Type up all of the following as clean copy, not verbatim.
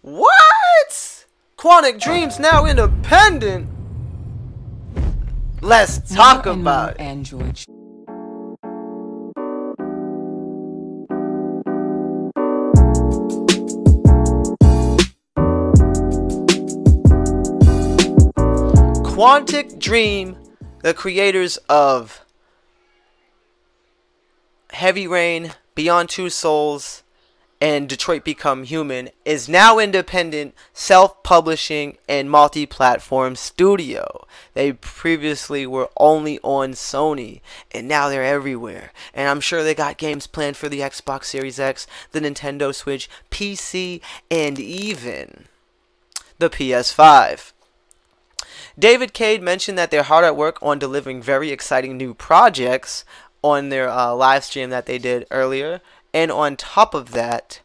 What? Quantic Dream's now independent? Let's talk about it. Android. Quantic Dream, the creators of Heavy Rain, Beyond Two Souls, and Detroit Become Human, is now independent, self-publishing, and multi-platform studio. They previously were only on Sony, and now they're everywhere. And I'm sure they got games planned for the Xbox Series X, the Nintendo Switch, PC, and even the PS5. David Cade mentioned that they're hard at work on delivering very exciting new projects on their live stream that they did earlier. And on top of that,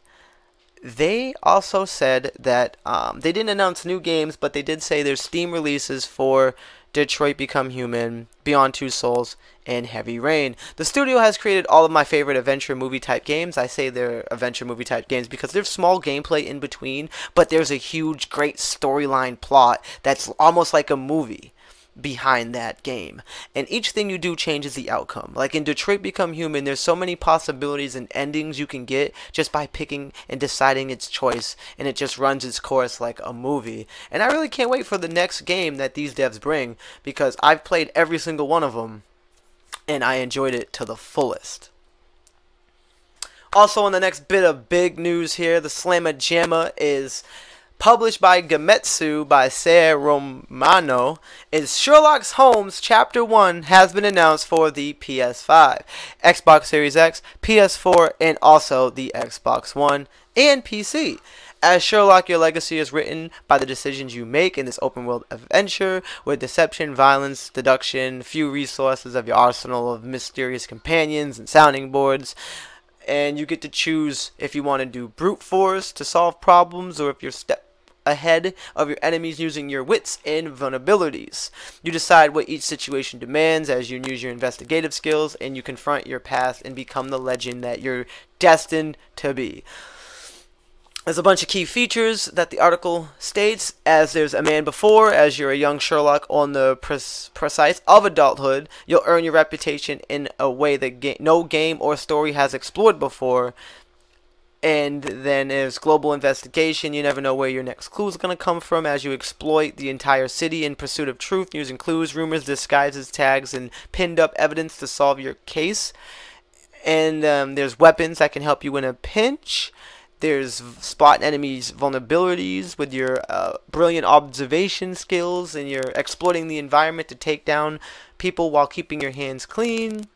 they also said that they didn't announce new games, but they did say there's Steam releases for Detroit Become Human, Beyond Two Souls, and Heavy Rain. The studio has created all of my favorite adventure movie type games. I say they're adventure movie type games because there's small gameplay in between, but there's a huge, great storyline plot that's almost like a movie behind that game, and each thing you do changes the outcome. Like in Detroit Become Human, there's so many possibilities and endings you can get just by picking and deciding its choice, and it just runs its course like a movie. And I really can't wait for the next game that these devs bring, because I've played every single one of them and I enjoyed it to the fullest. Also, on the next bit of big news here, the Slamma Jamma is published by Gametsu by Ser Romano, is Sherlock Holmes Chapter 1 has been announced for the PS5, Xbox Series X, PS4, and also the Xbox One and PC. As Sherlock, your legacy is written by the decisions you make in this open-world adventure with deception, violence, deduction, few resources of your arsenal of mysterious companions and sounding boards. And you get to choose if you want to do brute force to solve problems, or if you're step ahead of your enemies using your wits and vulnerabilities. You decide what each situation demands as you use your investigative skills, and you confront your past and become the legend that you're destined to be. There's a bunch of key features that the article states, as there's a man before, as you're a young Sherlock on the precise of adulthood. You'll earn your reputation in a way that no game or story has explored before. And then there's global investigation. You never know where your next clue is going to come from as you exploit the entire city in pursuit of truth, using clues, rumors, disguises, tags, and pinned up evidence to solve your case. And there's weapons that can help you in a pinch. There's spot enemies' vulnerabilities with your brilliant observation skills, and you're exploiting the environment to take down people while keeping your hands clean.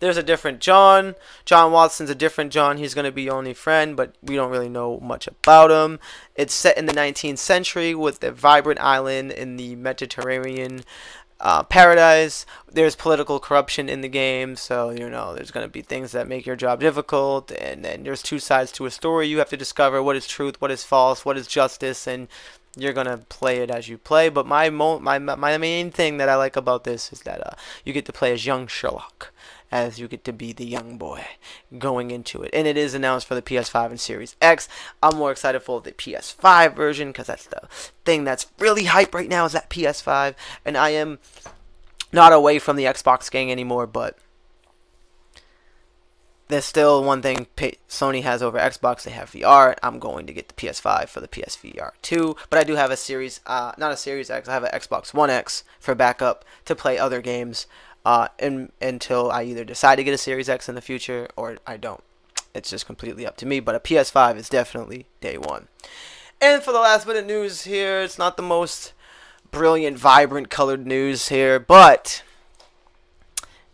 There's a different John. John Watson's a different John. He's going to be your only friend, but we don't really know much about him. It's set in the 19th century with a vibrant island in the Mediterranean paradise. There's political corruption in the game, so you know there's going to be things that make your job difficult, and then there's two sides to a story. You have to discover what is truth, what is false, what is justice, and you're going to play it as you play. But my main thing that I like about this is that you get to play as young Sherlock, as you get to be the young boy going into it. And it is announced for the PS5 and Series X. I'm more excited for the PS5 version, because that's the thing that's really hype right now, is that PS5. And I am not away from the Xbox gang anymore, but there's still one thing Sony has over Xbox. They have VR. I'm going to get the PS5 for the PSVR 2. But I do have a Series, not a Series X, I have an Xbox One X for backup to play other games until I either decide to get a Series X in the future or I don't. It's just completely up to me, but a PS5 is definitely day one. And for the last bit of news here, it's not the most brilliant, vibrant colored news here, but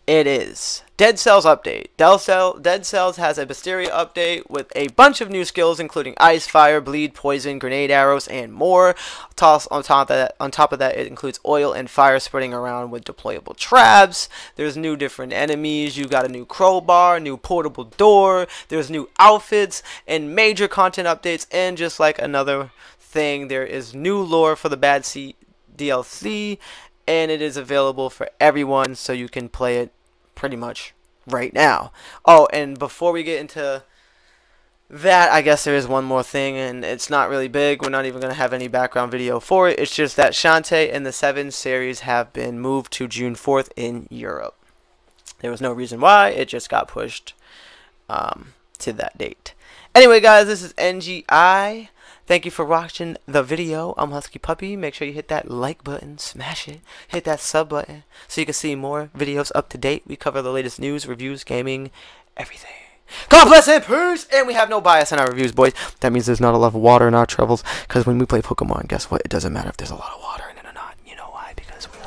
it is Dead Cells update. Dead Cells has a Mysteria update with a bunch of new skills, including ice, fire, bleed, poison, grenade arrows, and more. On top of that, it includes oil and fire spreading around with deployable traps. There's new different enemies. You got a new crowbar, new portable door. There's new outfits and major content updates. And just like another thing, there is new lore for the Bad Sea DLC, and it is available for everyone, so you can play it pretty much right now. Oh, and before we get into that, I guess there is one more thing, and it's not really big. We're not even going to have any background video for it. It's just that Shantae and the 7 series have been moved to June 4th in Europe. There was no reason why. It just got pushed to that date. Anyway, guys, this is NGI. Thank you for watching the video. I'm Husky Puppy. Make sure you hit that like button, smash it, hit that sub button so you can see more videos up to date. We cover the latest news, reviews, gaming, everything. God bless and peace! And we have no bias in our reviews, boys. That means there's not a lot of water in our travels, because when we play Pokemon, guess what? It doesn't matter if there's a lot of water in it or not. You know why? Because we